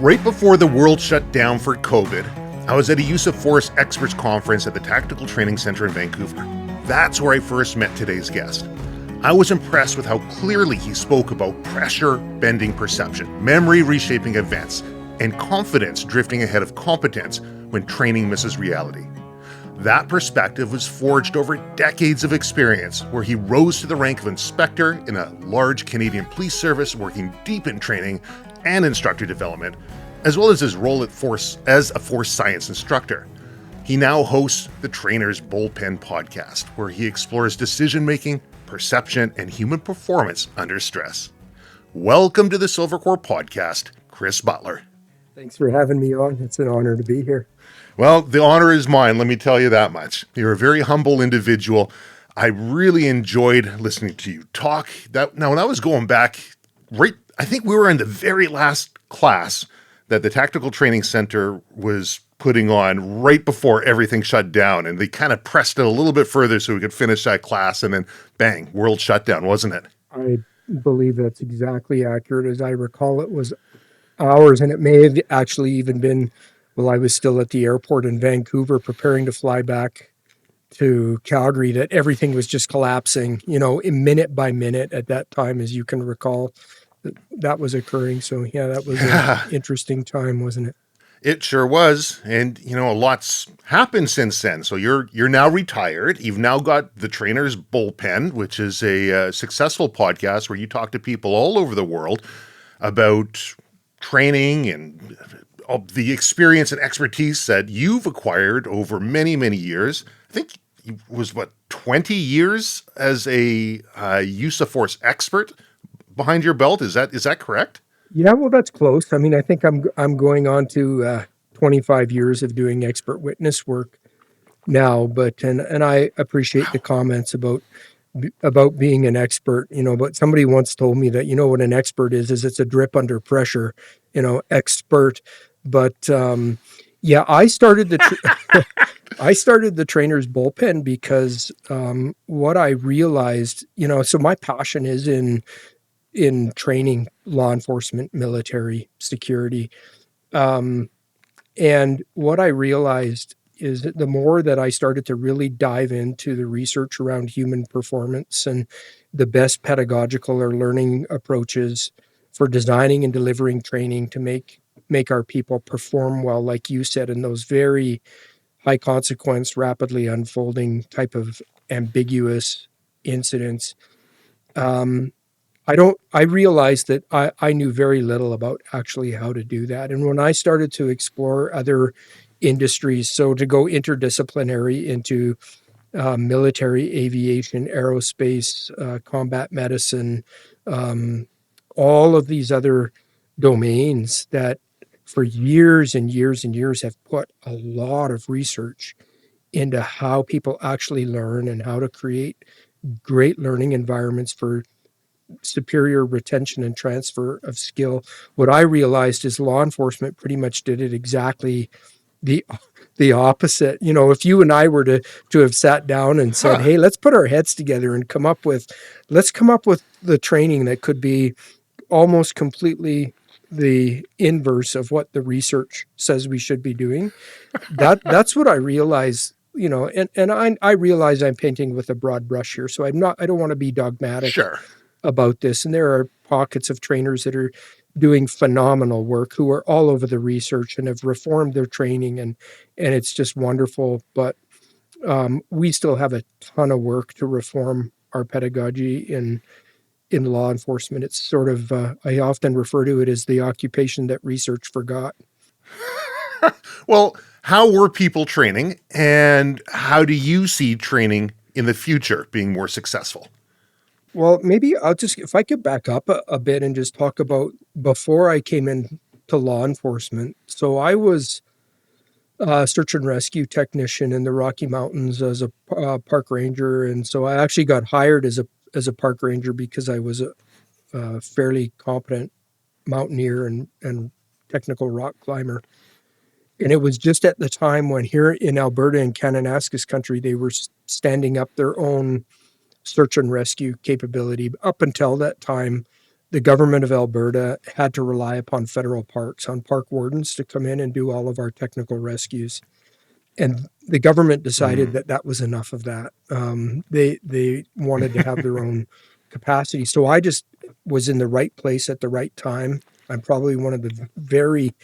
Right before the world shut down for COVID, I was at a use of force experts conference at the Tactical Training Center in Vancouver. That's where I first met today's guest. I was impressed with how clearly he spoke about pressure bending perception, memory reshaping events, and confidence drifting ahead of competence when training misses reality. That perspective was forged over decades of experience, where he rose to the rank of inspector in a large Canadian police service, working deep in training and instructor development, as well as his role as a force science instructor. He now hosts the Trainer's Bullpen podcast, where he explores decision-making, perception, and human performance under stress. Welcome to the Silvercore podcast, Chris Butler. Thanks for having me on. It's an honor to be here. Well, the honor is mine, let me tell you that much. You're a very humble individual. I really enjoyed listening to you talk. Now, when I was going back, I think we were in the very last class that the Tactical Training Center was putting on right before everything shut down. And they kind of pressed it a little bit further so we could finish that class, and then bang, world shutdown, wasn't it? I believe that's exactly accurate. As I recall, it was hours, and it may have actually even been while I was still at the airport in Vancouver preparing to fly back to Calgary that everything was just collapsing, minute by minute at that time, as you can recall. That was occurring. So yeah, that was an interesting time, wasn't it? It sure was. And, a lot's happened since then. So you're now retired. You've now got the Trainer's Bullpen, which is a successful podcast where you talk to people all over the world about training and the experience and expertise that you've acquired over many, many years. I think it was 20 years as a use of force expert behind your belt. Is that correct? Yeah, well, that's close. I mean, I think I'm going on to 25 years of doing expert witness work now, and I appreciate the comments about being an expert, but somebody once told me that, what an expert is it's a drip under pressure, expert. But I started I started the Trainer's Bullpen because what I realized, so my passion is in training law enforcement, military, security. And what I realized is that the more that I started to really dive into the research around human performance and the best pedagogical or learning approaches for designing and delivering training to make our people perform well, like you said, in those very high consequence, rapidly unfolding type of ambiguous incidents, I realized that I knew very little about actually how to do that. And when I started to explore other industries, so to go interdisciplinary into military aviation, aerospace, combat medicine, all of these other domains that for years and years and years have put a lot of research into how people actually learn and how to create great learning environments for superior retention and transfer of skill. What I realized is law enforcement pretty much did it exactly the opposite. If you and I were to have sat down and said, hey, let's put our heads together and come up with the training that could be almost completely the inverse of what the research says we should be doing. That's what I realized, and I realize I'm painting with a broad brush here. So I don't want to be dogmatic. Sure. About this. And there are pockets of trainers that are doing phenomenal work who are all over the research and have reformed their training, and it's just wonderful. But we still have a ton of work to reform our pedagogy in law enforcement. It's sort of, I often refer to it as the occupation that research forgot. Well, how were people training, and how do you see training in the future being more successful? Well, maybe if I could back up a bit and just talk about before I came into law enforcement. So I was a search and rescue technician in the Rocky Mountains as a park ranger. And so I actually got hired as a park ranger because I was a fairly competent mountaineer and technical rock climber. And it was just at the time when here in Alberta and Kananaskis country, they were standing up their own search and rescue capability. Up until that time, the government of Alberta had to rely upon federal parks, on park wardens to come in and do all of our technical rescues. And the government decided Mm. that that was enough of that. They wanted to have their own capacity. So I just was in the right place at the right time. I'm probably one of the very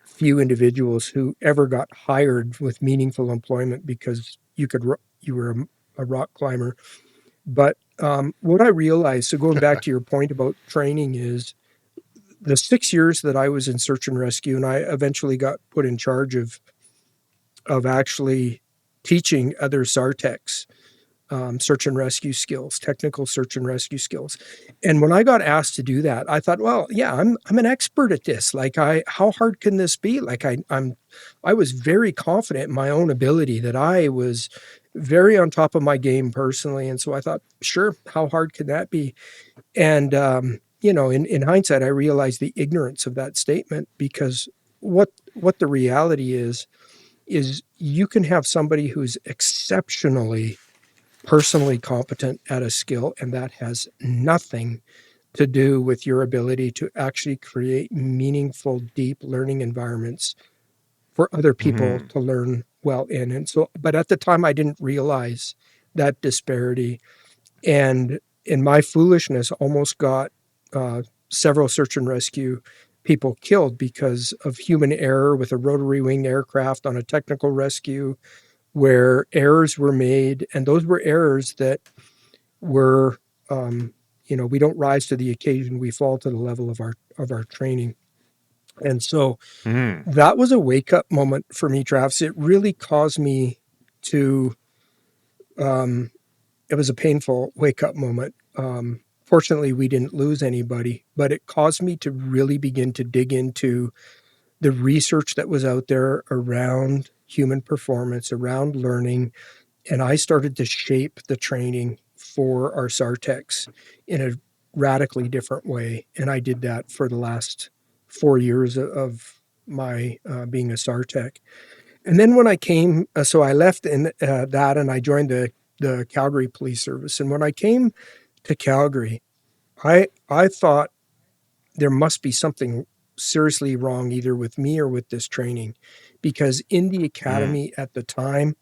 few individuals who ever got hired with meaningful employment because you were a rock climber. But what I realized, so going back to your point about training, is the 6 years that I was in search and rescue, and I eventually got put in charge of actually teaching other SARTECs search and rescue skills, technical search and rescue skills. And when I got asked to do that, I thought, well, yeah, I'm an expert at this. Like, how hard can this be? Like, I was very confident in my own ability, that I was very on top of my game personally. And so I thought, sure, how hard can that be? And in hindsight, I realized the ignorance of that statement, because what the reality is you can have somebody who's exceptionally personally competent at a skill, and that has nothing to do with your ability to actually create meaningful, deep learning environments for other people Hmm. to learn well in. And so, but at the time, I didn't realize that disparity. And in my foolishness, almost got several search and rescue people killed because of human error with a rotary wing aircraft on a technical rescue, where errors were made, and those were errors that were, we don't rise to the occasion; we fall to the level of our training. And so Hmm. that was a wake up moment for me, Travis. It really caused me to. It was a painful wake up moment. Fortunately, we didn't lose anybody, but it caused me to really begin to dig into the research that was out there around human performance, around learning, and I started to shape the training for our SARTECs in a radically different way. And I did that for the last 4 years of my being a SARTEC. And then when I came, so I left in that, and I joined the Calgary Police Service. And when I came to Calgary, I thought there must be something seriously wrong either with me or with this training, because in the Mm. academy at the time,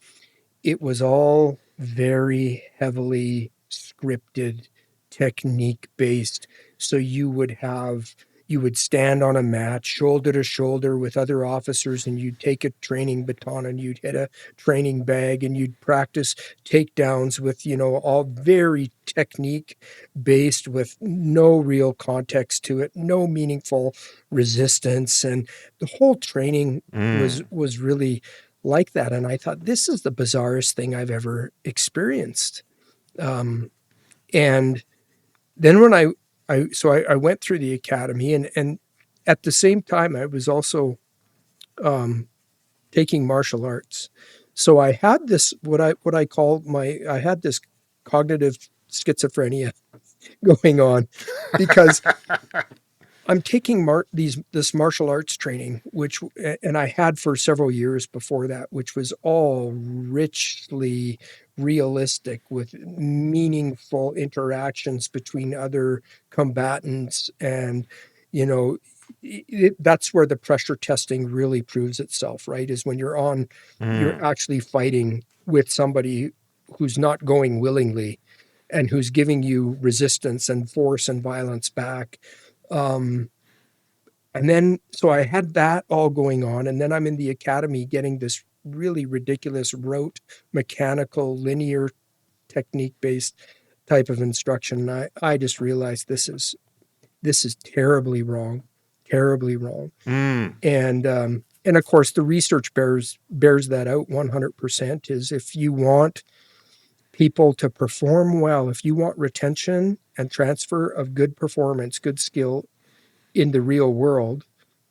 it was all very heavily scripted, technique based. So you would stand on a mat shoulder to shoulder with other officers, and you'd take a training baton and you'd hit a training bag, and you'd practice takedowns with, all very technique based, with no real context to it, no meaningful resistance. And the whole training was Mm. was really like that. And I thought, this is the bizarrest thing I've ever experienced. And then when I went through the academy, and at the same time, I was also taking martial arts. So I had this, what I call I had this cognitive schizophrenia going on, because I'm taking this martial arts training, and I had for several years before that, which was all richly realistic, with meaningful interactions between other combatants. And, you know, that's where the pressure testing really proves itself, right? Is when you're Mm. actually fighting with somebody who's not going willingly, and who's giving you resistance and force and violence back. Um, and then, so I had that all going on. And then I'm in the academy getting this really ridiculous, rote, mechanical, linear, technique based type of instruction. And I just realized this is terribly wrong, terribly wrong. Mm. And of course, the research bears that out 100%. Is, if you want people to perform well, if you want retention and transfer of good performance, good skill in the real world,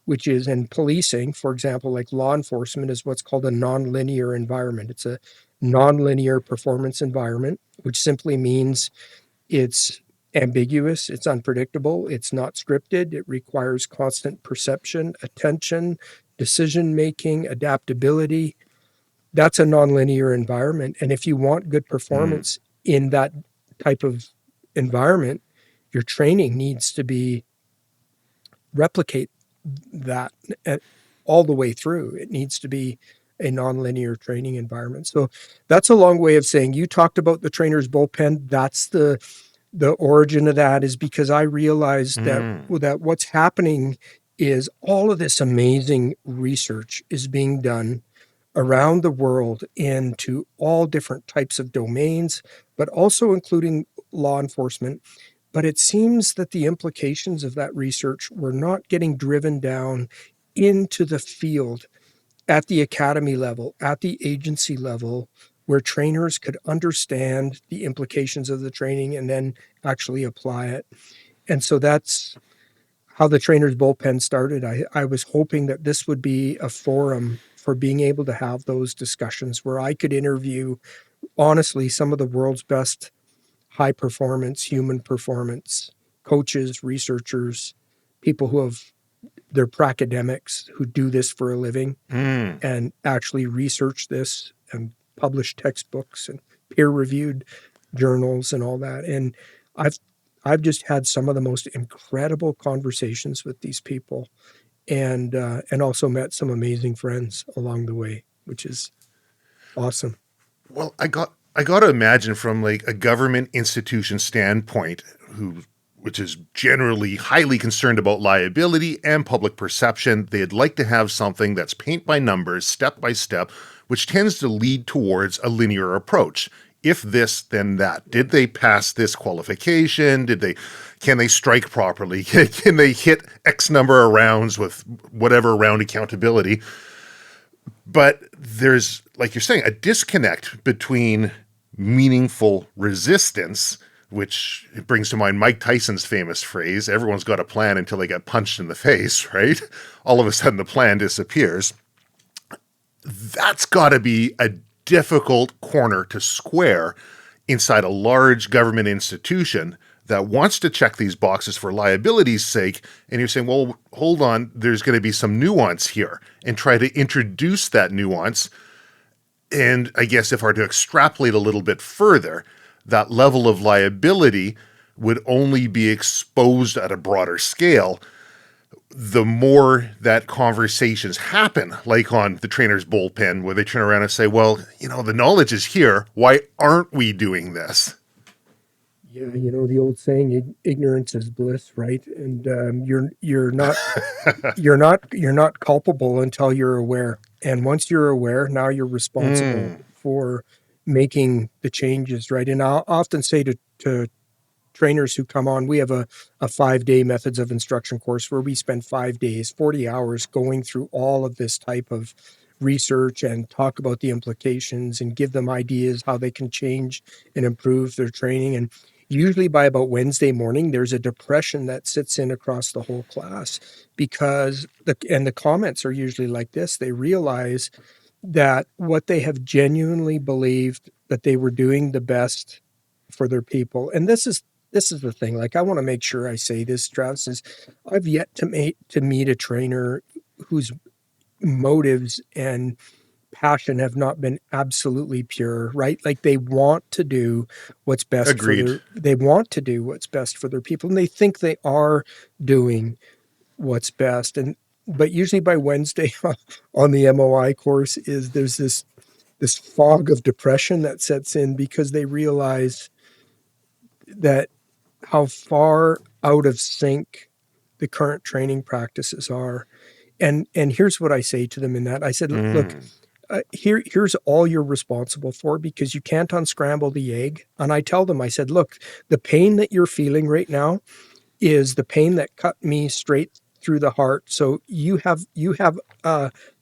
which is in policing, for example, like law enforcement, is what's called a nonlinear environment. It's a nonlinear performance environment, which simply means it's ambiguous, it's unpredictable, it's not scripted, it requires constant perception, attention, decision making, adaptability. That's a nonlinear environment. And if you want good Mm. performance in that type of environment, your training needs to be replicate that all the way through. It needs to be a nonlinear training environment. So that's a long way of saying, you talked about the trainer's bullpen. That's the origin of that, is because I realized that what's happening is all of this amazing research is being done around the world into all different types of domains, but also including law enforcement. But it seems that the implications of that research were not getting driven down into the field at the academy level, at the agency level, where trainers could understand the implications of the training and then actually apply it. And so that's how the trainer's bullpen started. I was hoping that this would be a forum for being able to have those discussions where I could interview, honestly, some of the world's best high performance, human performance coaches, researchers, people who have, they're academics who do this for a living and actually research this and publish textbooks and peer-reviewed journals and all that. And I've just had some of the most incredible conversations with these people, and also met some amazing friends along the way, which is awesome. Well, I got to imagine from like a government institution standpoint, which is generally highly concerned about liability and public perception, they'd like to have something that's paint by numbers, step by step, which tends to lead towards a linear approach. If this, then that. Did they pass this qualification? Can they strike properly? Can they hit X number of rounds with whatever round accountability? But there's, like you're saying, a disconnect between meaningful resistance, which brings to mind Mike Tyson's famous phrase, everyone's got a plan until they get punched in the face, right? All of a sudden the plan disappears. That's got to be a difficult corner to square inside a large government institution that wants to check these boxes for liability's sake. And you're saying, well, hold on, there's going to be some nuance here, and try to introduce that nuance. And I guess if I were to extrapolate a little bit further, that level of liability would only be exposed at a broader scale the more that conversations happen, like on the trainer's bullpen, where they turn around and say, well, the knowledge is here. Why aren't we doing this? Yeah, the old saying, ignorance is bliss, right? And you're not culpable until you're aware. And once you're aware, now you're responsible for making the changes, right? And I'll often say to trainers who come on, we have a 5-day methods of instruction course where we spend 5 days, 40 hours going through all of this type of research and talk about the implications and give them ideas how they can change and improve their training. And usually by about Wednesday morning, there's a depression that sits in across the whole class, because the comments are usually like this. They realize that what they have genuinely believed that they were doing the best for their people. And this is the thing. Like, I want to make sure I say this, Travis, is I've yet to meet a trainer whose motives and passion have not been absolutely pure, right? Like, they want to do what's best Agreed. they want to do what's best for their people, and they think they are doing what's best. But usually by Wednesday on the MOI course there's this fog of depression that sets in, because they realize that how far out of sync the current training practices are. And here's what I say to them in that. I said, look, here's all you're responsible for, because you can't unscramble the egg. And I tell them, I said, look, the pain that you're feeling right now is the pain that cut me straight through the heart. So you have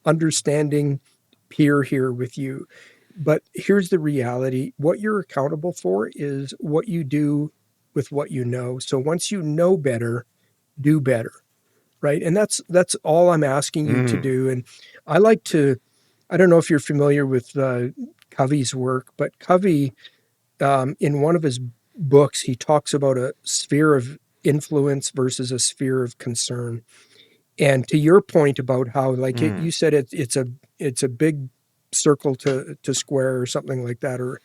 understanding peer here with you. But here's the reality. What you're accountable for is what you do with what you know. So once you know better, do better, right? And that's all I'm asking you to do. And I don't know if you're familiar with Covey's work, but Covey, in one of his books, he talks about a sphere of influence versus a sphere of concern. And to your point about how, like you said, it's a big circle to square or something like that, or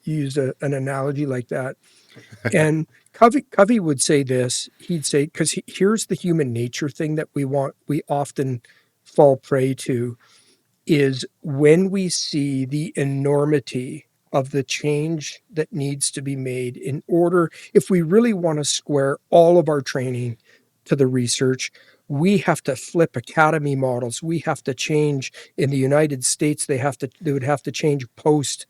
you used an analogy like that. And Covey would say this. He'd say, because here's the human nature thing that we often fall prey to is when we see the enormity of the change that needs to be made in order, if we really want to square all of our training to the research, we have to flip academy models. We have to change in the United States. They would have to change post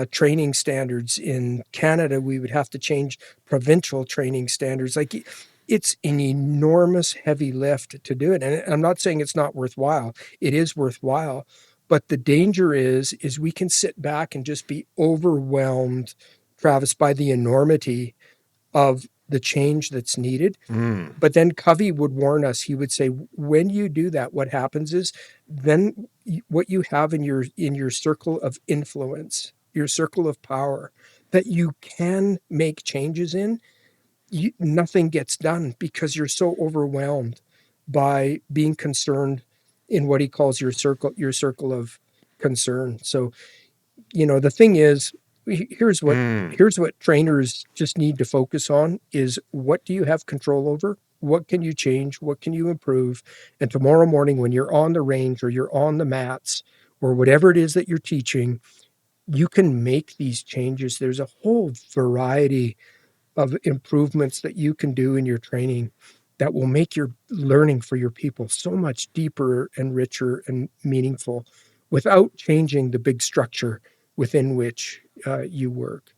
training standards. In Canada, we would have to change provincial training standards. Like it's an enormous heavy lift to do it. And I'm not saying it's not worthwhile. It is worthwhile. But the danger is we can sit back and just be overwhelmed, Travis, by the enormity of the change that's needed. Mm. But then Covey would warn us. He would say, when you do that, what happens is then what you have in your circle of influence, your circle of power, that you can make changes in, nothing gets done because you're so overwhelmed by being concerned in what he calls your circle of concern. So, the thing is, here's what Mm. here's what trainers just need to focus on is what do you have control over? What can you change? What can you improve? And tomorrow morning when you're on the range or you're on the mats or whatever it is that you're teaching, you can make these changes. There's a whole variety of improvements that you can do in your training that will make your learning for your people so much deeper and richer and meaningful without changing the big structure within which you work.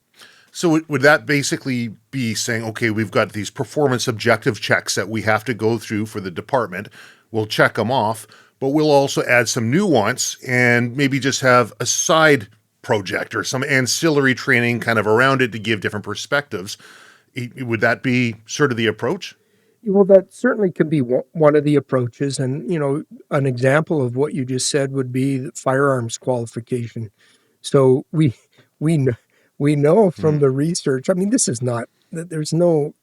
So would that basically be saying, okay, we've got these performance objective checks that we have to go through for the department. We'll check them off, but we'll also add some nuance and maybe just have a side project or some ancillary training kind of around it to give different perspectives. Would that be sort of the approach? Well, that certainly can be one of the approaches. And, an example of what you just said would be the firearms qualification. So we know, we know from Mm. the research, I mean, this is not, there's no,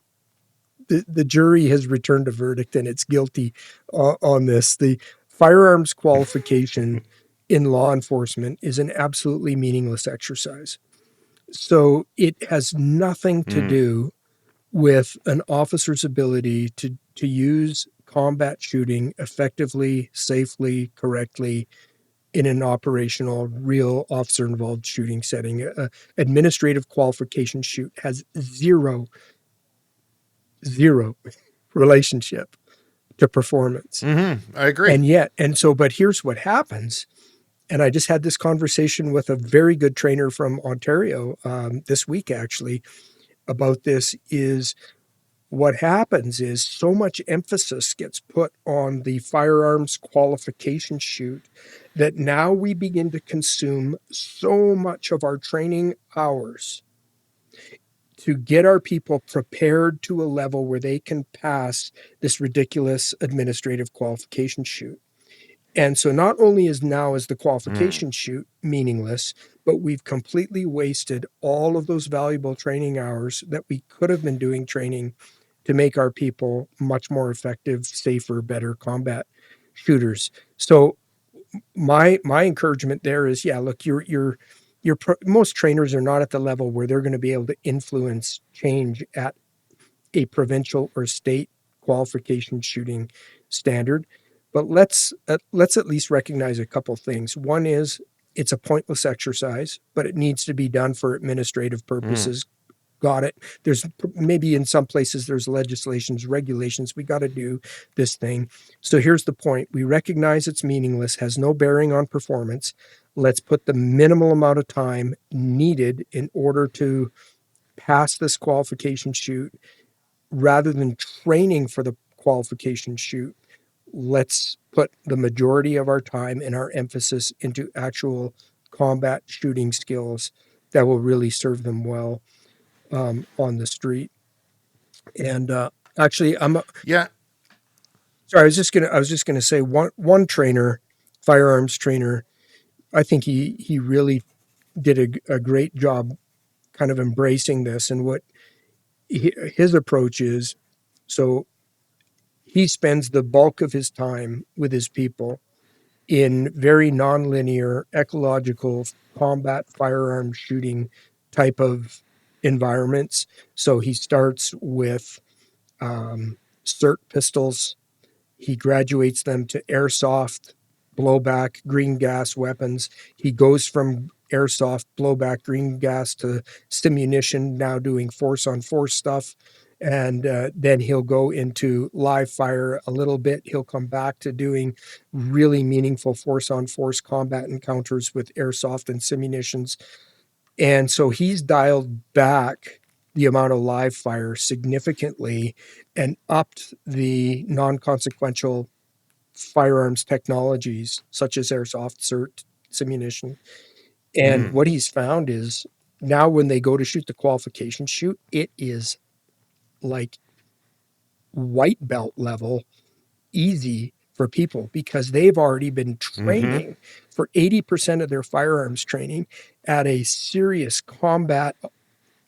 the jury has returned a verdict and it's guilty on this. The firearms qualification in law enforcement is an absolutely meaningless exercise. So it has nothing to Mm. do with an officer's ability to use combat shooting effectively, safely, correctly in an operational, real officer-involved shooting setting. Administrative qualification shoot has zero relationship to performance. Mm-hmm. I agree. But here's what happens. And I just had this conversation with a very good trainer from Ontario this week, actually, about this is what happens is so much emphasis gets put on the firearms qualification shoot that now we begin to consume so much of our training hours to get our people prepared to a level where they can pass this ridiculous administrative qualification shoot. And so not only is the Mm. qualification shoot meaningless, but we've completely wasted all of those valuable training hours that we could have been doing training to make our people much more effective, safer, better combat shooters. So my encouragement there is, yeah, look, most trainers are not at the level where they're going to be able to influence change at a provincial or state qualification shooting standard. But let's at least recognize a couple things. One is it's a pointless exercise, but it needs to be done for administrative Mm. purposes. Got it. There's maybe in some places there's legislations, regulations. We got to do this thing. So here's the point. We recognize it's meaningless, has no bearing on performance. Let's put the minimal amount of time needed in order to pass this qualification shoot rather than training for the qualification shoot. Let's put the majority of our time and our emphasis into actual combat shooting skills that will really serve them well on the street. And actually, Yeah. sorry. I was just gonna say one trainer, firearms trainer. I think he really did a great job, kind of embracing this and what his approach is. So he spends the bulk of his time with his people in very nonlinear, ecological combat firearm shooting type of environments. So he starts with SIRT pistols. He graduates them to airsoft, blowback, green gas weapons. He goes from airsoft, blowback, green gas to simunition, now doing force on force stuff. And then he'll go into live fire a little bit. He'll come back to doing really meaningful force on force combat encounters with airsoft and simunitions. And so he's dialed back the amount of live fire significantly and upped the non consequential firearms technologies such as airsoft, SIRT, simunition. And Mm. what he's found is now when they go to shoot the qualification shoot, it is like white belt level easy for people because they've already been Mm-hmm. training for 80% of their firearms training at a serious combat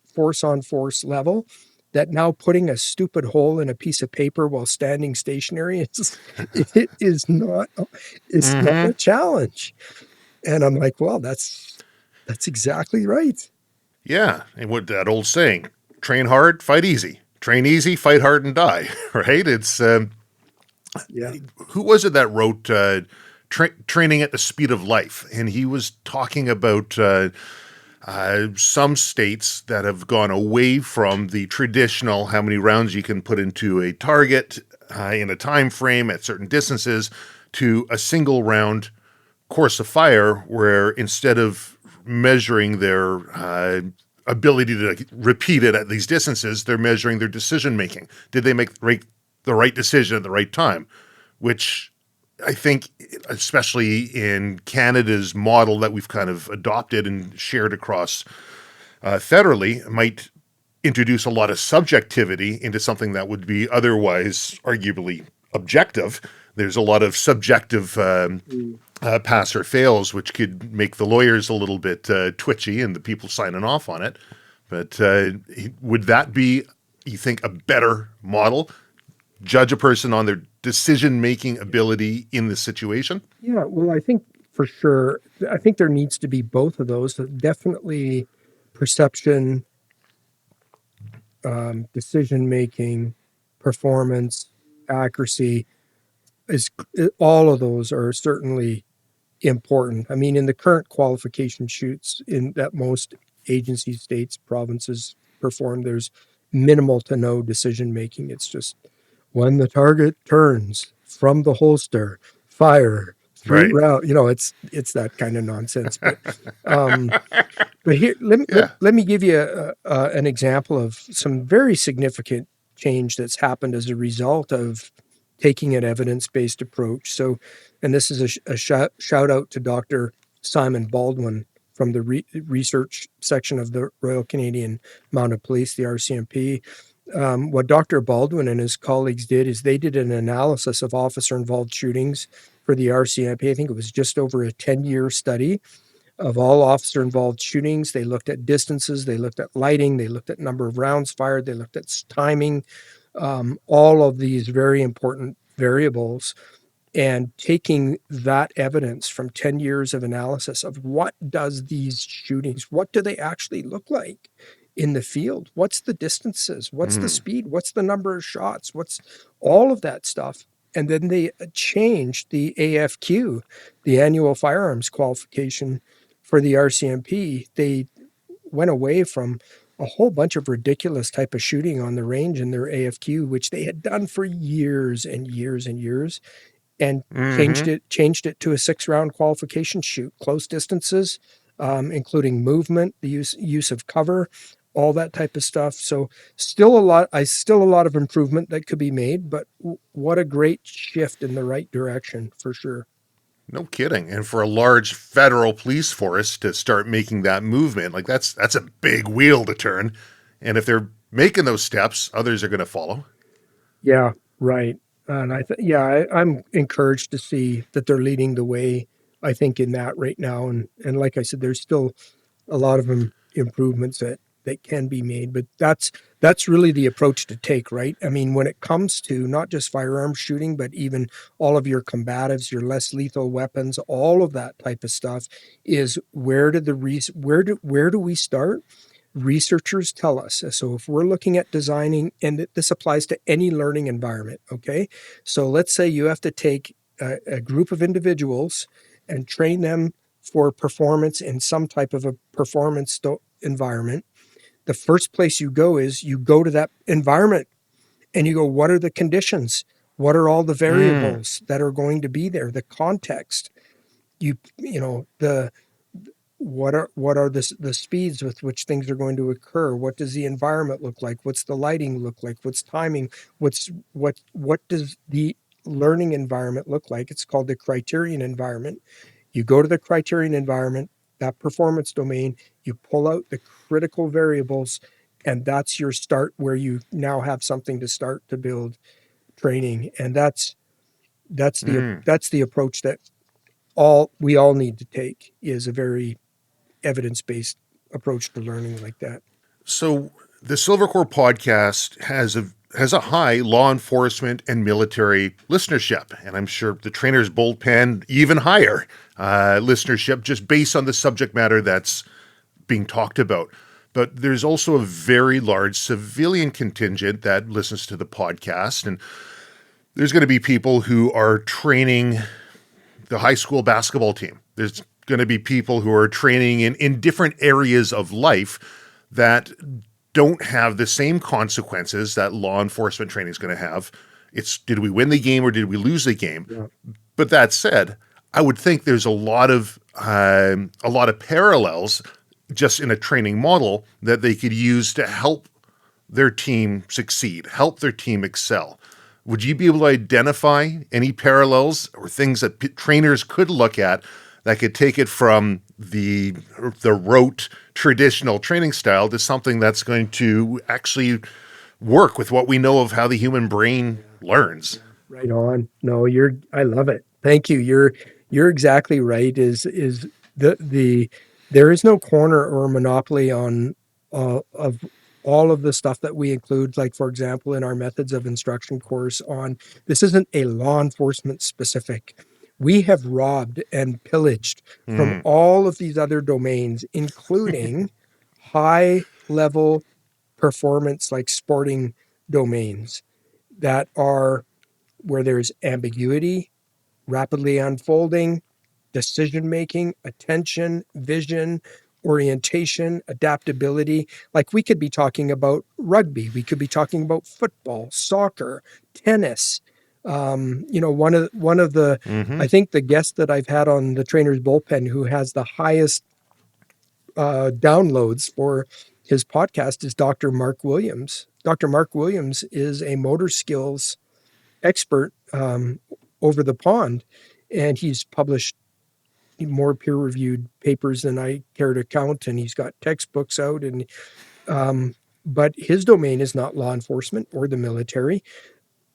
force on force level, that now putting a stupid hole in a piece of paper while standing stationary it is not, it's not Mm-hmm. a challenge. And I'm like, well, that's exactly right. Yeah. And what that old saying, train hard, fight easy. Train easy, fight hard and die, right? It's Yeah. who was it that wrote training at the speed of life? And he was talking about some states that have gone away from the traditional how many rounds you can put into a target in a time frame at certain distances to a single round course of fire, where instead of measuring their ability to repeat it at these distances, they're measuring their decision making. Did they make the right decision at the right time? Which I think, especially in Canada's model that we've kind of adopted and shared across federally, might introduce a lot of subjectivity into something that would be otherwise arguably objective. There's a lot of subjective Mm. pass or fails, which could make the lawyers a little bit twitchy and the people signing off on it. But would that be, you think, a better model? Judge a person on their decision-making ability in the situation? Yeah. Well, I think for sure, I think there needs to be both of those. Definitely perception, decision making, performance, accuracy is, all of those are certainly important. I mean, in the current qualification shoots in that most agencies, states, provinces perform, there's minimal to no decision making. It's just when the target turns from the holster, fire three Right. round. You know, it's that kind of nonsense. Um, but here, Yeah. let me give you an example of some very significant change that's happened as a result of taking an evidence-based approach. So, and this is a shout out to Dr. Simon Baldwin from the research section of the Royal Canadian Mounted Police, the RCMP. What Dr. Baldwin and his colleagues did is they did an analysis of officer-involved shootings for the RCMP. I think it was just over a 10-year study of all officer-involved shootings. They looked at distances, they looked at lighting, they looked at number of rounds fired, they looked at timing, all of these very important variables, and taking that evidence from 10 years of analysis of what does these shootings, what do they actually look like in the field? What's the distances? What's the Mm. speed? What's the number of shots? What's all of that stuff? And then they changed the AFQ, the annual firearms qualification for the RCMP. They went away from a whole bunch of ridiculous type of shooting on the range in their AFQ, which they had done for years and years and years, and Mm-hmm. changed it to a 6 round qualification shoot, close distances, including movement, the use of cover, all that type of stuff. So still a lot of improvement that could be made, but what a great shift in the right direction for sure. No kidding. And for a large federal police force to start making that movement, like that's a big wheel to turn. And if they're making those steps, others are going to follow. Yeah, right. And I'm encouraged to see that they're leading the way. I think in that right now, and like I said, there's still a lot of improvements that can be made, but that's really the approach to take, right? I mean, when it comes to not just firearms shooting, but even all of your combatives, your less lethal weapons, all of that type of stuff is where do we start? researchers tell us, so if we're looking at designing, and this applies to any learning environment, okay? So let's say you have to take a group of individuals and train them for performance in some type of a performance environment. The first place you go is you go to that environment and you go, what are the conditions? What are all the variables that are going to be there? The context, the what are the speeds with which things are going to occur? What does the environment look like? What's the lighting look like? What's timing? What does the learning environment look like? It's called the criterion environment. You go to the criterion environment, that performance domain, you pull out the critical variables, and that's your start where you now have something to start to build training. And that's the approach that we all need to take, is a very evidence-based approach to learning like that. So the Silvercore podcast has a high law enforcement and military listenership, and I'm sure the Trainer's Bullpen even higher listenership, just based on the subject matter that's being talked about. But there's also a very large civilian contingent that listens to the podcast, and there's going to be people who are training the high school basketball team. There's going to be people who are training in different areas of life that don't have the same consequences that law enforcement training is going to have. It's, did we win the game or did we lose the game? Yeah. But that said, I would think there's a lot of parallels just in a training model that they could use to help their team succeed, help their team excel. Would you be able to identify any parallels or things that trainers could look at that could take it from the rote traditional training style to something that's going to actually work with what we know of how the human brain learns? Right on. No, I love it. Thank you. You're exactly right. There is no corner or monopoly on of all of the stuff that we include, like, for example, in our methods of instruction course on, this isn't a law enforcement specific. We have robbed and pillaged from all of these other domains, including high level performance, like sporting domains, that are where there's ambiguity, rapidly unfolding, decision-making, attention, vision, orientation, adaptability. Like, we could be talking about rugby. We could be talking about football, soccer, tennis. One of the, I think the guest that I've had on the Trainer's Bullpen who has the highest downloads for his podcast is Dr. Mark Williams. Dr. Mark Williams is a motor skills expert over the pond, and he's published more peer-reviewed papers than I care to count, and he's got textbooks out, and but his domain is not law enforcement or the military,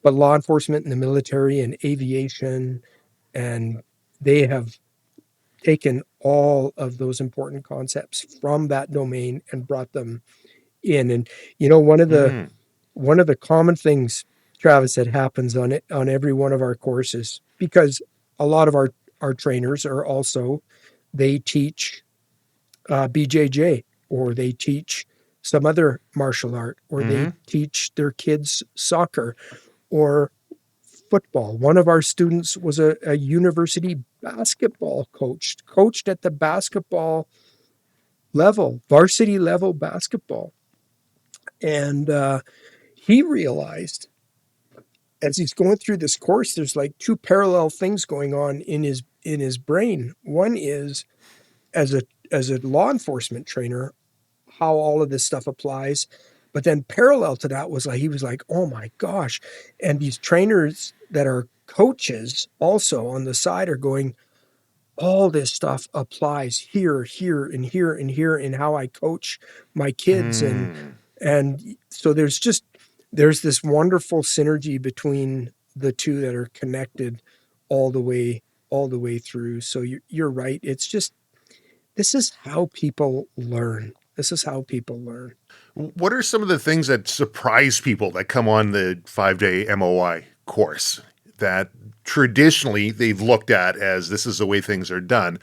but law enforcement and the military and aviation, and they have taken all of those important concepts from that domain and brought them in. And one of the common things, Travis, that happens on every one of our courses, because a lot of our trainers are also, they teach BJJ, or they teach some other martial art, or they teach their kids soccer or football. One of our students was a university basketball coached at the basketball level, varsity level basketball. And he realized, as he's going through this course, there's like two parallel things going on in his brain. One is, as a law enforcement trainer, how all of this stuff applies. But then parallel to that was like, he was like, oh my gosh. And these trainers that are coaches also on the side are going, all this stuff applies here, here, and here, and here in how I coach my kids. And so there's this wonderful synergy between the two that are connected all the way through. So you're right. It's just, this is how people learn. This is how people learn. What are some of the things that surprise people that come on the 5-day MOI course that traditionally they've looked at as this is the way things are done,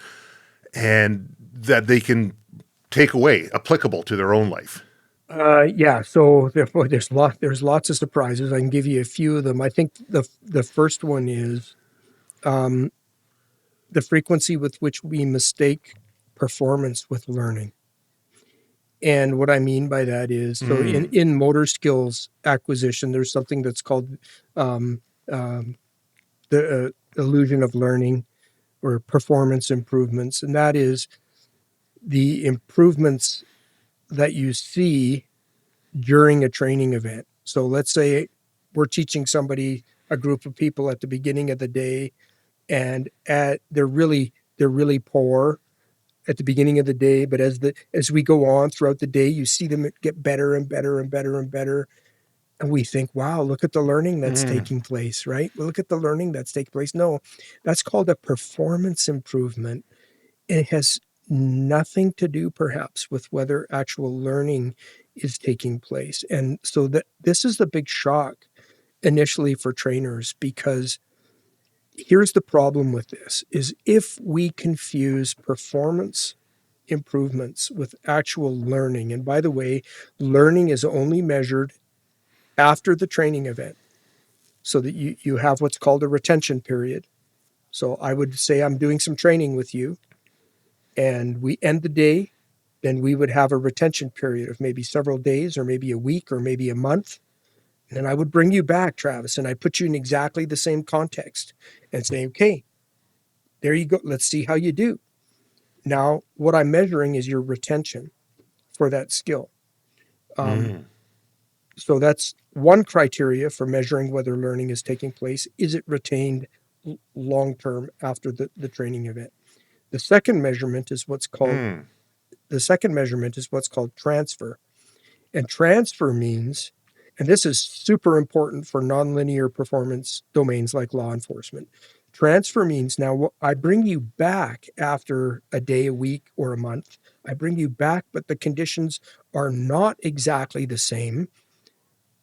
and that they can take away applicable to their own life? Yeah, so there's lots of surprises. I can give you a few of them. I think the first one is um, the frequency with which we mistake performance with learning. And what I mean by that is, so in motor skills acquisition, there's something that's called um, um, the illusion of learning or performance improvements, and that is the improvements that you see during a training event. So let's say we're teaching somebody, a group of people at the beginning of the day, and they're really poor at the beginning of the day, but as we go on throughout the day, you see them get better and better and better and better. And we think, wow, look at the learning that's taking place, right? Well, look at the learning that's taking place. No, that's called a performance improvement. And it has nothing to do perhaps with whether actual learning is taking place. And so that this is the big shock initially for trainers, because here's the problem with this is if we confuse performance improvements with actual learning, and by the way, learning is only measured after the training event, so that you have what's called a retention period. So I would say I'm doing some training with you and we end the day, then we would have a retention period of maybe several days or maybe a week or maybe a month. And then I would bring you back, Travis, and I put you in exactly the same context and say, okay, there you go. Let's see how you do. Now, what I'm measuring is your retention for that skill. So that's one criteria for measuring whether learning is taking place. Is it retained long term after the training event? The second measurement is what's called transfer. And transfer means, and this is super important for nonlinear performance domains like law enforcement. Transfer means now I bring you back after a day, a week, or a month. I bring you back, but the conditions are not exactly the same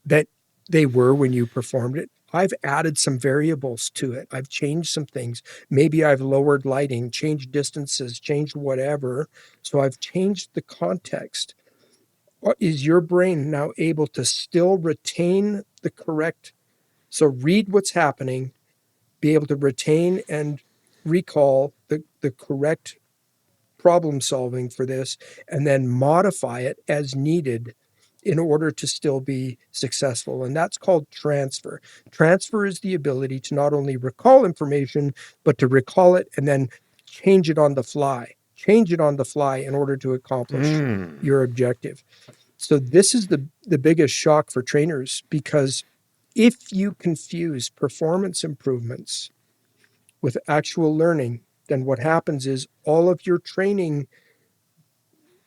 that they were when you performed it. I've added some variables to it. I've changed some things. Maybe I've lowered lighting, changed distances, changed whatever. So I've changed the context. Is your brain now able to still retain the correct? So read what's happening, be able to retain and recall the correct problem solving for this, and then modify it as needed in order to still be successful. And that's called transfer. Transfer is the ability to not only recall information, but to recall it and then change it on the fly. Change it on the fly in order to accomplish your objective. So this is the biggest shock for trainers, because if you confuse performance improvements with actual learning, then what happens is all of your training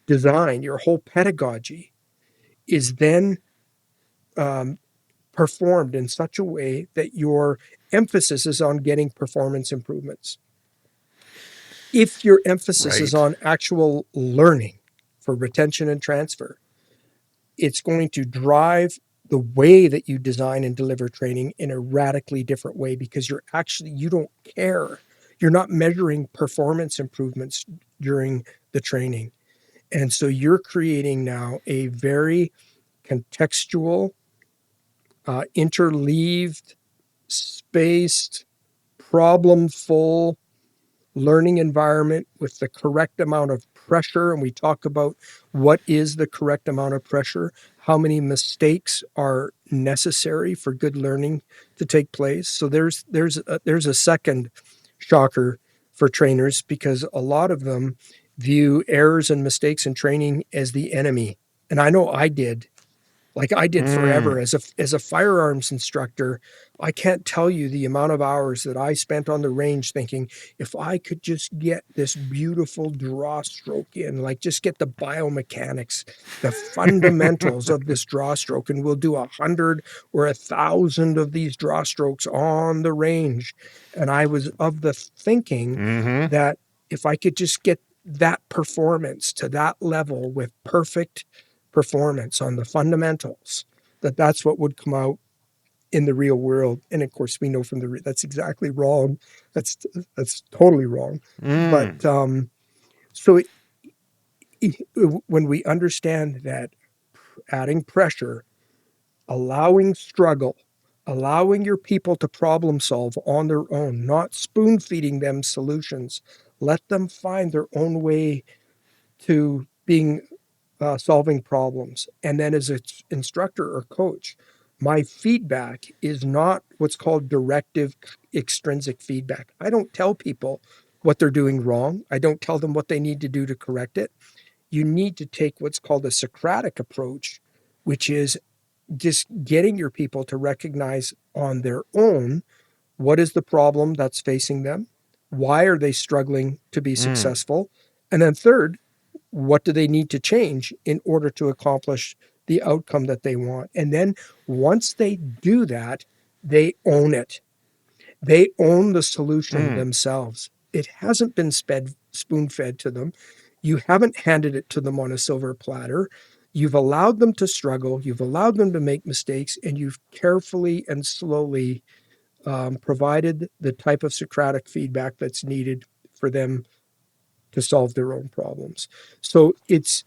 design, your whole pedagogy, is then um, performed in such a way that your emphasis is on getting performance improvements. If your emphasis is Right. on actual learning for retention and transfer, it's going to drive the way that you design and deliver training in a radically different way, because you don't care. You're not measuring performance improvements during the training. And so you're creating now a very contextual, interleaved, spaced, problem-full learning environment with the correct amount of pressure. And we talk about what is the correct amount of pressure, how many mistakes are necessary for good learning to take place. So there's a second shocker for trainers, because a lot of them view errors and mistakes in training as the enemy. And I know I did. Like I did forever as a firearms instructor. I can't tell you the amount of hours that I spent on the range thinking, if I could just get this beautiful draw stroke in, like just get the biomechanics, the fundamentals of this draw stroke, and we'll do 100 or 1,000 of these draw strokes on the range. And I was of the thinking that if I could just get that performance to that level with perfect performance on the fundamentals, that's what would come out in the real world. And of course, we know from that's exactly wrong. That's totally wrong. But so when we understand that adding pressure, allowing struggle, allowing your people to problem solve on their own, not spoon feeding them solutions, let them find their own way to being solving problems. And then as an instructor or coach, my feedback is not what's called directive extrinsic feedback. I don't tell people what they're doing wrong. I don't tell them what they need to do to correct it. You need to take what's called a Socratic approach, which is just getting your people to recognize on their own what is the problem that's facing them? Why are they struggling to be successful? And then third, what do they need to change in order to accomplish the outcome that they want? And then once they do that, they own it. They own the solution themselves. It hasn't been spoon fed to them. You haven't handed it to them on a silver platter. You've allowed them to struggle. You've allowed them to make mistakes, and you've carefully and slowly provided the type of Socratic feedback that's needed for them to solve their own problems. So it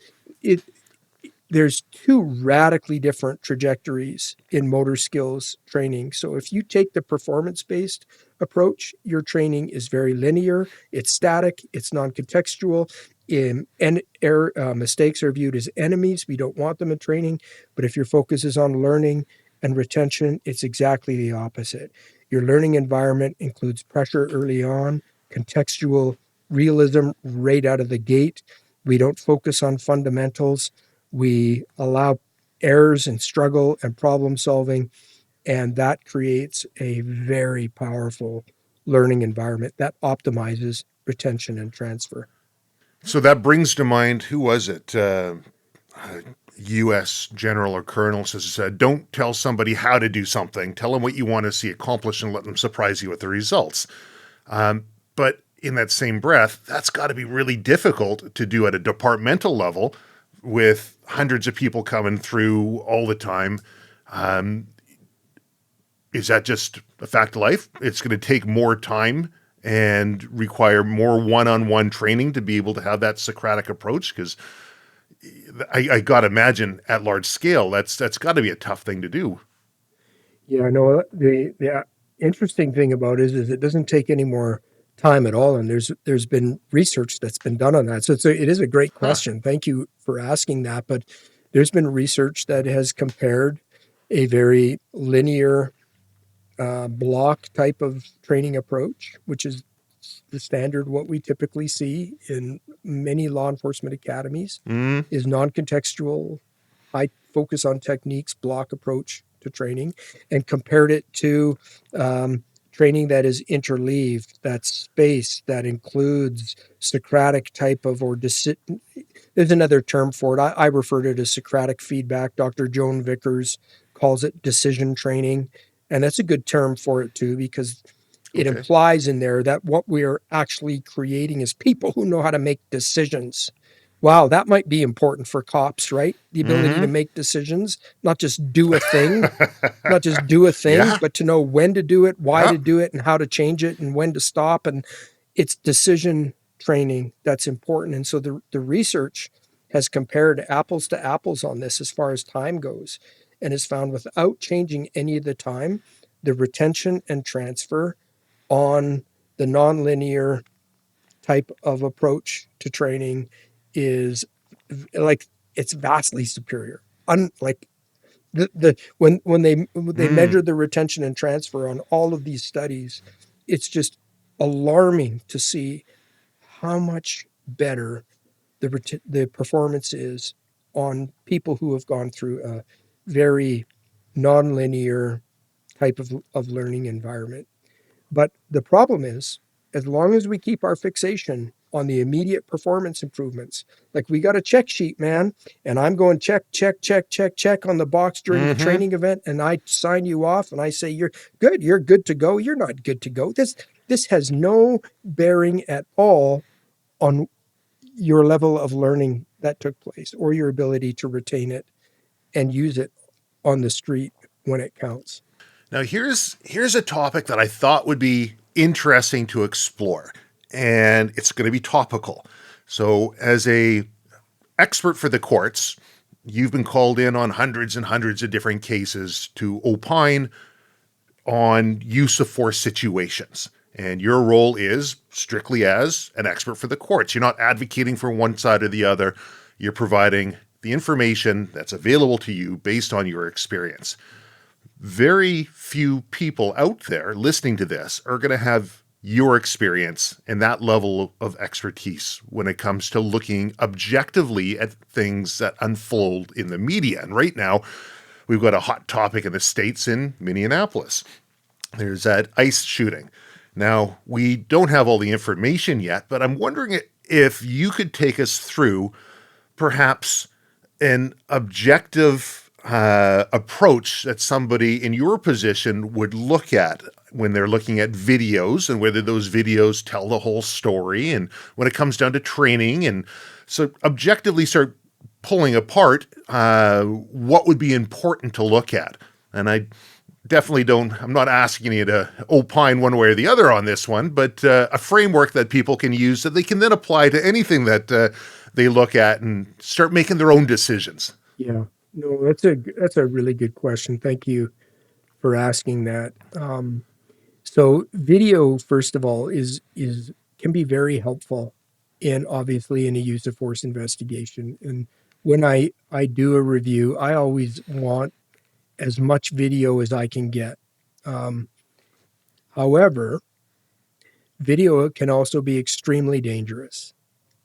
there's two radically different trajectories in motor skills training. So if you take the performance-based approach, your training is very linear, it's static, it's non-contextual, and mistakes are viewed as enemies. We don't want them in training. But if your focus is on learning and retention, it's exactly the opposite. Your learning environment includes pressure early on, contextual realism right out of the gate. We don't focus on fundamentals. We allow errors and struggle and problem solving, and that creates a very powerful learning environment that optimizes retention and transfer. So that brings to mind, who was it? U.S. general or colonel says, don't tell somebody how to do something. Tell them what you want to see accomplished and let them surprise you with the results. But in that same breath, that's got to be really difficult to do at a departmental level with hundreds of people coming through all the time. Is that just a fact of life? It's going to take more time and require more one-on-one training to be able to have that Socratic approach? Because I got to imagine at large scale, that's got to be a tough thing to do. Yeah, no, the interesting thing about it is it doesn't take any more time at all, and there's been research that's been done on that. So it is a great question. Thank you for asking that. But there's been research that has compared a very linear block type of training approach, which is the standard what we typically see in many law enforcement academies, is non-contextual, high focus on techniques, block approach to training, and compared it to training that is interleaved, that's space, that includes Socratic type of, there's another term for it. I refer to it as Socratic feedback. Dr. Joan Vickers calls it decision training. And that's a good term for it too, because it implies in there that what we are actually creating is people who know how to make decisions. Wow, that might be important for cops, right? The ability to make decisions, not just do a thing, Yeah. but to know when to do it, why to do it, and how to change it, and when to stop. And it's decision training that's important. And so the research has compared apples to apples on this as far as time goes, and has found without changing any of the time, the retention and transfer on the nonlinear type of approach to training is like it's vastly superior. Unlike when they measure the retention and transfer on all of these studies, it's just alarming to see how much better the performance is on people who have gone through a very nonlinear type of learning environment. But the problem is, as long as we keep our fixation on the immediate performance improvements, like we got a check sheet, man, and I'm going check, check, check, check, check on the box during the training event, and I sign you off and I say, you're good to go. You're not good to go. This has no bearing at all on your level of learning that took place or your ability to retain it and use it on the street when it counts. Now here's a topic that I thought would be interesting to explore, and it's going to be topical. So as a expert for the courts. You've been called in on hundreds and hundreds of different cases to opine on use of force situations. And your role is strictly as an expert for the courts. You're not advocating for one side or the other. You're providing the information that's available to you based on your experience. Very few people out there listening to this are going to have your experience and that level of expertise when it comes to looking objectively at things that unfold in the media. And right now, we've got a hot topic in the States in Minneapolis. There's that ICE shooting. Now, we don't have all the information yet, but I'm wondering if you could take us through perhaps an objective approach that somebody in your position would look at when they're looking at videos, and whether those videos tell the whole story, and when it comes down to training. And so objectively start pulling apart what would be important to look at. And I'm not asking you to opine one way or the other on this one, but a framework that people can use that they can then apply to anything that they look at and start making their own decisions. Yeah, no, that's a really good question. Thank you for asking that. So video, first of all, can be very helpful obviously in a use of force investigation. And when I do a review, I always want as much video as I can get. However, video can also be extremely dangerous.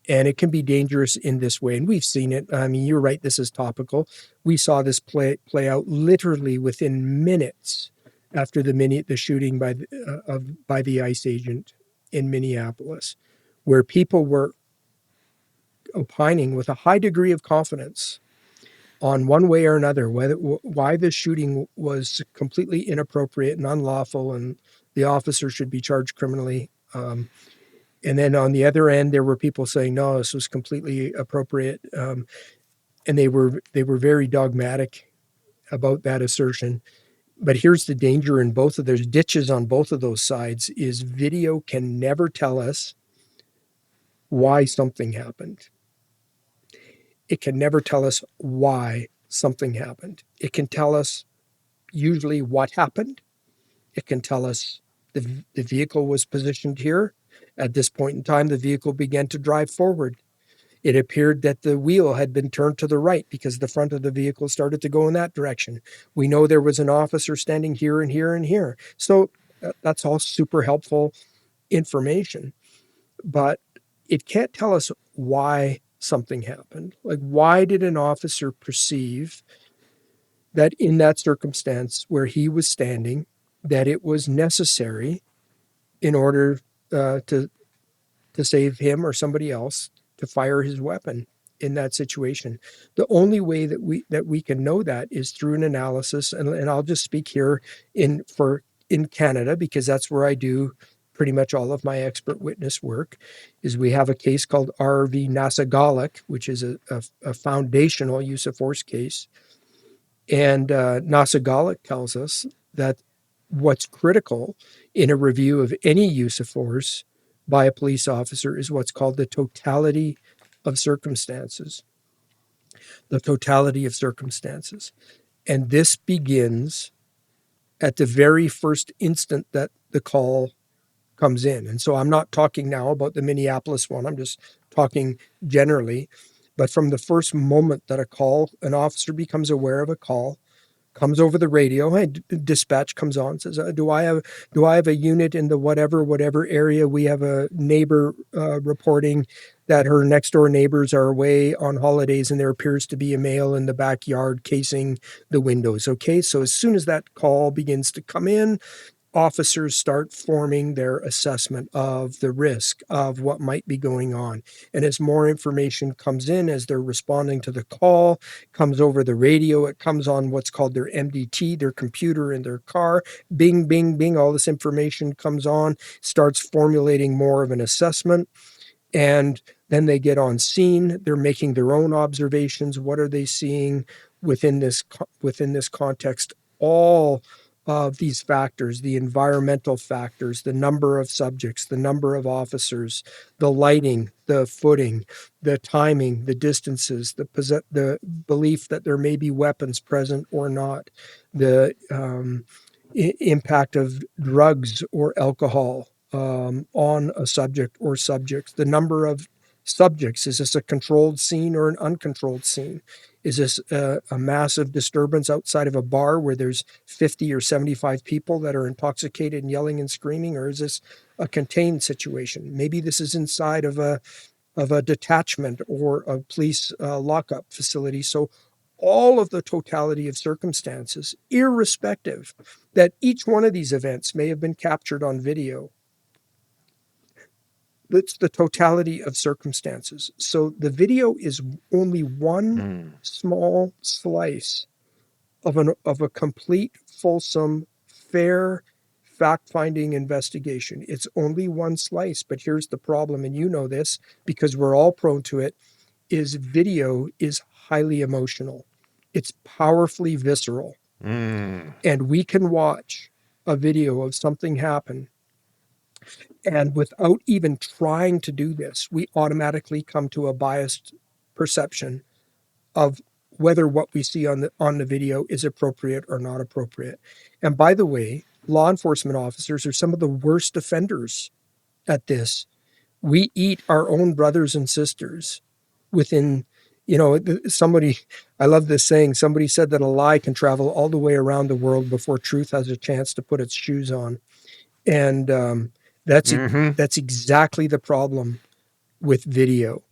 And it can be dangerous in this way. And we've seen it. I mean, you're right, this is topical. We saw this play out literally within minutes after the shooting by the ICE agent in Minneapolis, where people were opining with a high degree of confidence on one way or another, why the shooting was completely inappropriate and unlawful, and the officer should be charged criminally. And then on the other end, there were people saying, no, this was completely appropriate. And they were very dogmatic about that assertion. But here's the danger in both of those ditches on both of those sides is video can never tell us why something happened. It can never tell us why something happened. It can tell us usually what happened. It can tell us the vehicle was positioned here. At this point in time, the vehicle began to drive forward. It appeared that the wheel had been turned to the right because the front of the vehicle started to go in that direction. We know there was an officer standing here and here and here. So that's all super helpful information. But it can't tell us why something happened. Like, why did an officer perceive that in that circumstance where he was standing, that it was necessary in order to save him or somebody else to fire his weapon in that situation? The only way that we can know that is through an analysis, and I'll just speak here in Canada because that's where I do pretty much all of my expert witness work. Is we have a case called RV Nasagalik, which is a foundational use of force case, and Nasagalik tells us that what's critical in a review of any use of force by a police officer is what's called the totality of circumstances. The totality of circumstances. And this begins at the very first instant that the call comes in. And so I'm not talking now about the Minneapolis one. I'm just talking generally. But from the first moment that an officer becomes aware of a call, comes over the radio, hey, dispatch comes on, says, do I have a unit in the whatever area? We have a neighbor reporting that her next door neighbors are away on holidays and there appears to be a male in the backyard casing the windows. Okay, so as soon as that call begins to come in, officers start forming their assessment of the risk of what might be going on. And as more information comes in, as they're responding to the call, comes over the radio, it comes on what's called their MDT, their computer in their car, bing, bing, bing, all this information comes on, starts formulating more of an assessment. And then they get on scene, they're making their own observations. What are they seeing within this context? All of these factors, the environmental factors, the number of subjects, the number of officers, the lighting, the footing, the timing, the distances, the belief that there may be weapons present or not, the impact of drugs or alcohol on a subject or subjects, the number of subjects. Is this a controlled scene or an uncontrolled scene? Is this a massive disturbance outside of a bar where there's 50 or 75 people that are intoxicated and yelling and screaming? Or is this a contained situation? Maybe this is inside of a detachment or a police lockup facility. So all of the totality of circumstances, irrespective that each one of these events may have been captured on video, it's the totality of circumstances. So the video is only one small slice of a complete, fulsome, fair, fact-finding investigation. It's only one slice, but here's the problem, and you know this because we're all prone to it, is video is highly emotional. It's powerfully visceral. And we can watch a video of something happen, and without even trying to do this, we automatically come to a biased perception of whether what we see on the video is appropriate or not appropriate. And by the way, law enforcement officers are some of the worst offenders at this. We eat our own brothers and sisters within, somebody, I love this saying, somebody said that a lie can travel all the way around the world before truth has a chance to put its shoes on. And that's exactly the problem with video.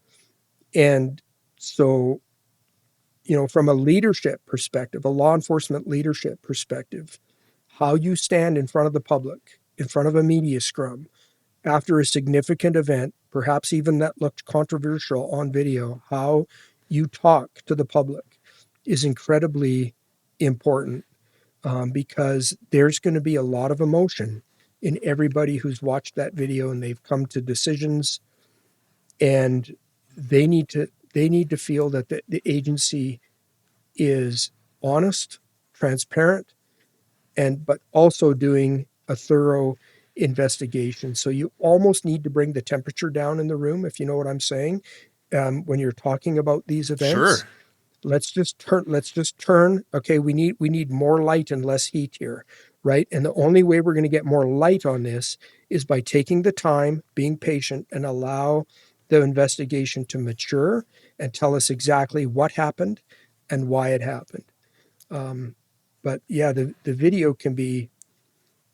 And so, from a leadership perspective, a law enforcement leadership perspective, how you stand in front of the public, in front of a media scrum, after a significant event, perhaps even that looked controversial on video, how you talk to the public is incredibly important, because there's going to be a lot of emotion in everybody who's watched that video, and they've come to decisions, and they need to feel that the agency is honest, transparent, but also doing a thorough investigation. So you almost need to bring the temperature down in the room, if you know what I'm saying, when you're talking about these events. Sure. Let's just turn. Okay, we need more light and less heat here, right? And the only way we're going to get more light on this is by taking the time, being patient, and allow the investigation to mature and tell us exactly what happened and why it happened. But yeah, the video can be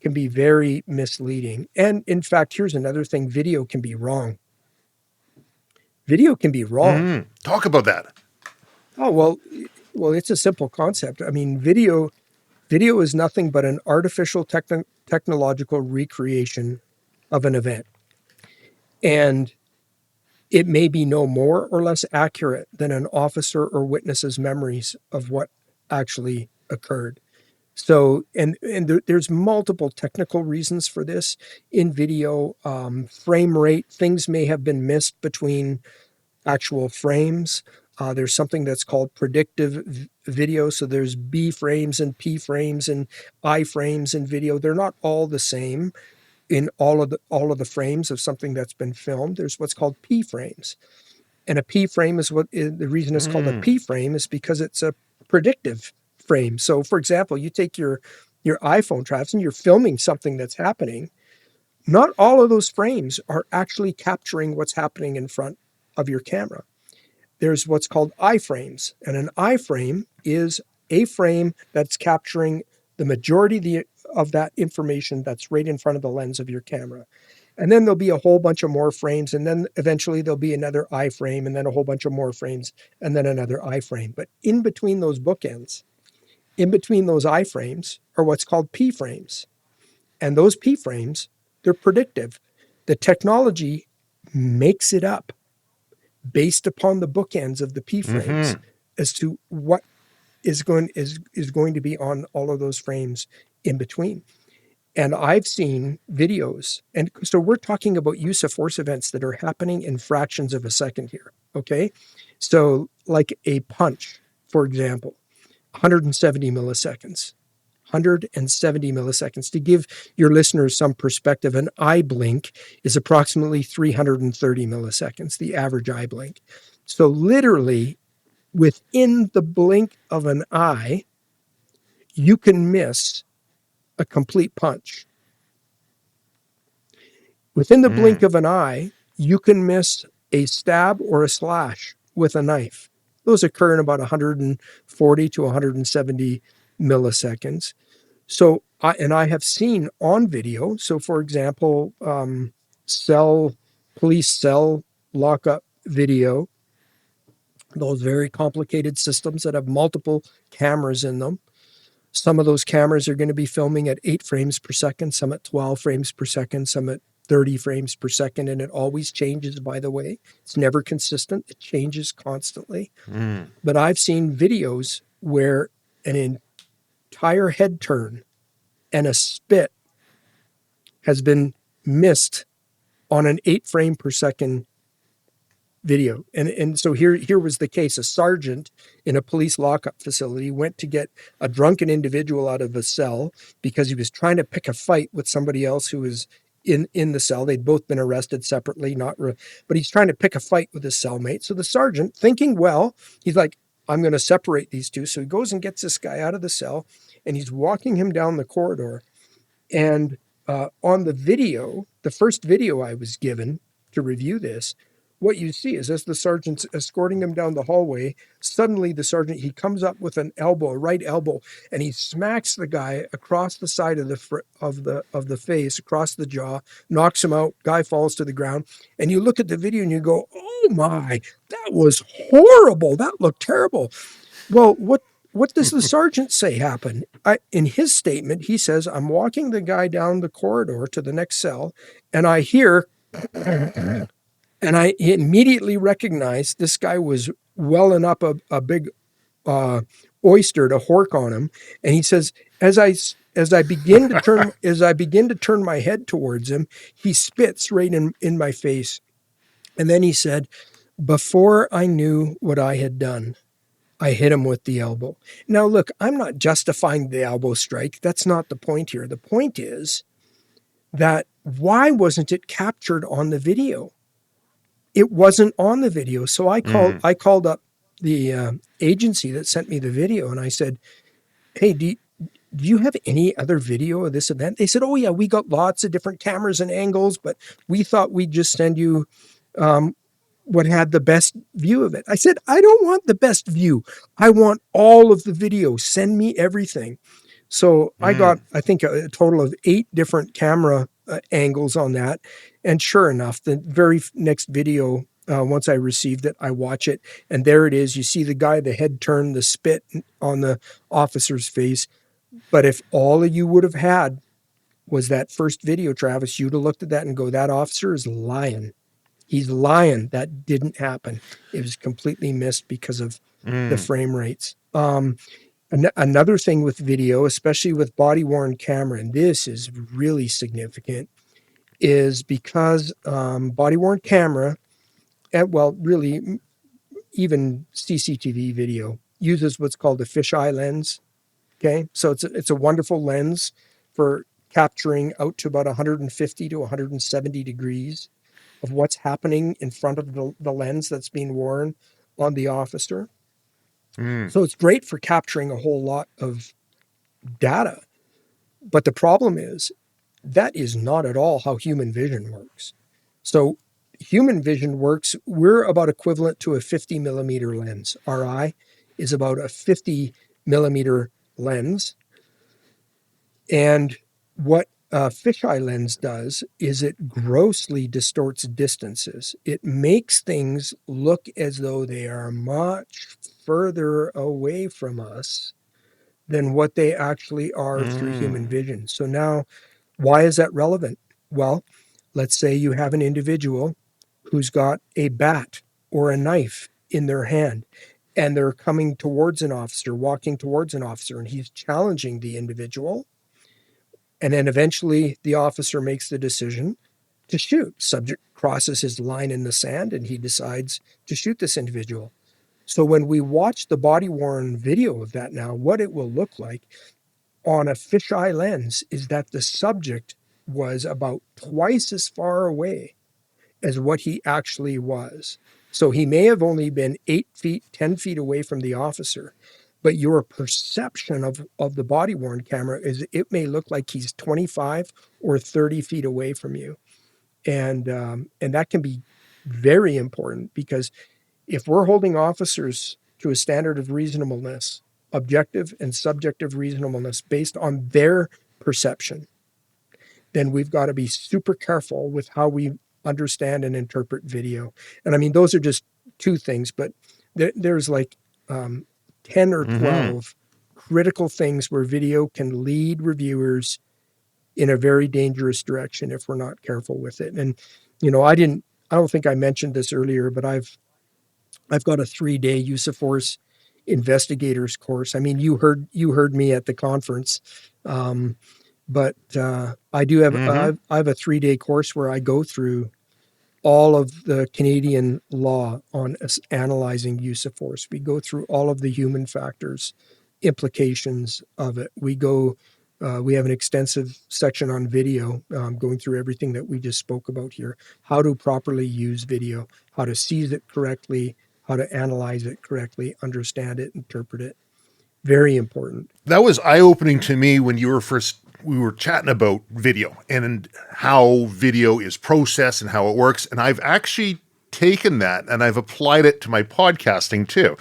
very misleading. And in fact, here's another thing: video can be wrong. Video can be wrong. Talk about that. Oh, well, it's a simple concept. I mean, video is nothing but an artificial technological recreation of an event. And it may be no more or less accurate than an officer or witness's memories of what actually occurred. So, and there's multiple technical reasons for this in video. Frame rate, things may have been missed between actual frames. There's something that's called predictive video. So there's B frames and P frames and I frames in video. They're not all the same in all of the frames of something that's been filmed. There's what's called P frames. And a P frame is the reason it's called a P frame is because it's a predictive frame. So for example, you take your iPhone, Travis, and you're filming something that's happening. Not all of those frames are actually capturing what's happening in front of your camera. There's what's called iframes, and an iframe is a frame that's capturing the majority of that information that's right in front of the lens of your camera. And then there'll be a whole bunch of more frames, and then eventually there'll be another iframe, and then a whole bunch of more frames, and then another iframe. But in between those bookends, in between those iframes, are what's called P frames. And those P frames, they're predictive. The technology makes it up based upon the bookends of the P frames as to what is going to be on all of those frames in between. And I've seen videos, and so we're talking about use of force events that are happening in fractions of a second here, okay? So like a punch, for example, 170 milliseconds. 170 milliseconds. To give your listeners some perspective, an eye blink is approximately 330 milliseconds, the average eye blink. So literally, within the blink of an eye, you can miss a complete punch. Within the blink of an eye, you can miss a stab or a slash with a knife. Those occur in about 140 to 170 milliseconds. So, I have seen on video. So, for example, police cell lockup video, those very complicated systems that have multiple cameras in them. Some of those cameras are going to be filming at 8 frames per second, some at 12 frames per second, some at 30 frames per second. And it always changes, by the way. It's never consistent. It changes constantly. But I've seen videos where an entire head turn and a spit has been missed on an 8 frame per second video. And so here was the case. A sergeant in a police lockup facility went to get a drunken individual out of a cell because he was trying to pick a fight with somebody else who was in the cell. They'd both been arrested separately, but he's trying to pick a fight with his cellmate. So the sergeant, thinking well, he's like, I'm going to separate these two. So he goes and gets this guy out of the cell, and he's walking him down the corridor. And on the video, the first video I was given to review this, what you see is as the sergeant's escorting him down the hallway, suddenly the sergeant, he comes up with an elbow, a right elbow, and he smacks the guy across the side of the face, across the jaw, knocks him out. Guy falls to the ground, and you look at the video and you go, "Oh my, that was horrible. That looked terrible." Well, what does the sergeant say happened? In his statement, he says, "I'm walking the guy down the corridor to the next cell, and I hear." And I immediately recognized this guy was welling up a big oyster to hork on him. And he says, as I begin to turn my head towards him, he spits right in my face. And then he said, before I knew what I had done, I hit him with the elbow. Now, look, I'm not justifying the elbow strike. That's not the point here. The point is that why wasn't it captured on the video? It wasn't on the video. So I called up the agency that sent me the video, and I said, "Hey, do you have any other video of this event?" They said, "Oh yeah, we got lots of different cameras and angles, but we thought we'd just send you what had the best view of it." I said, "I don't want the best view. I want all of the video. Send me everything." So I got, I think, a total of 8 different camera angles on that. And sure enough, the very next video, once I received it, I watch it, and there it is. You see the guy, the head turn, the spit on the officer's face. But if all you would have had was that first video, Travis, you'd have looked at that and go, that officer is lying. He's lying. That didn't happen. It was completely missed because of the frame rates. Another thing with video, especially with body-worn camera, and this is really significant, is because body-worn camera, and well, really, even CCTV video, uses what's called a fisheye lens. Okay, so it's a wonderful lens for capturing out to about 150 to 170 degrees of what's happening in front of the lens that's being worn on the officer. So it's great for capturing a whole lot of data. But the problem is that is not at all how human vision works. So human vision works, we're about equivalent to a 50 millimeter lens. Our eye is about a 50 millimeter lens. And what a fisheye lens does is it grossly distorts distances. It makes things look as though they are much further away from us than what they actually are through human vision. So now, why is that relevant? Well, let's say you have an individual who's got a bat or a knife in their hand, and they're coming towards an officer, walking towards an officer, and he's challenging the individual. And then eventually the officer makes the decision to shoot. Subject crosses his line in the sand, and he decides to shoot this individual. So when we watch the body-worn video of that now, what it will look like on a fisheye lens is that the subject was about twice as far away as what he actually was. So he may have only been 8 feet, 10 feet away from the officer, but your perception of the body worn camera is it may look like he's 25 or 30 feet away from you. And that can be very important, because if we're holding officers to a standard of reasonableness, objective and subjective reasonableness based on their perception, then we've got to be super careful with how we understand and interpret video. And I mean, those are just two things, but there's like 10 or Mm-hmm. 12 critical things where video can lead reviewers in a very dangerous direction if we're not careful with it. And, I don't think I mentioned this earlier, but I've got a 3-day use of force investigators course. I mean, you heard me at the conference. But I do have Mm-hmm. I have a 3-day course where I go through all of the Canadian law on analyzing use of force. We go through all of the human factors, implications of it. We have an extensive section on video, going through everything that we just spoke about here, how to properly use video, how to seize it correctly, how to analyze it correctly, understand it, interpret it. Very important. That was eye-opening to me when we were chatting about video and how video is processed and how it works. And I've actually taken that and I've applied it to my podcasting too.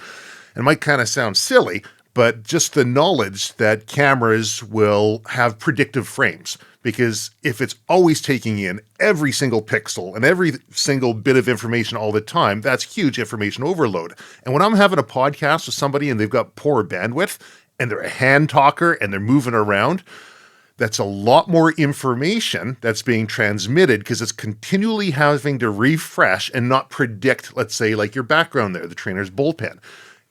It might kind of sound silly, but just the knowledge that cameras will have predictive frames. Because if it's always taking in every single pixel and every single bit of information all the time, that's huge information overload. And when I'm having a podcast with somebody and they've got poor bandwidth and they're a hand talker and they're moving around, that's a lot more information that's being transmitted because it's continually having to refresh and not predict, let's say, like your background there, the trainer's bullpen.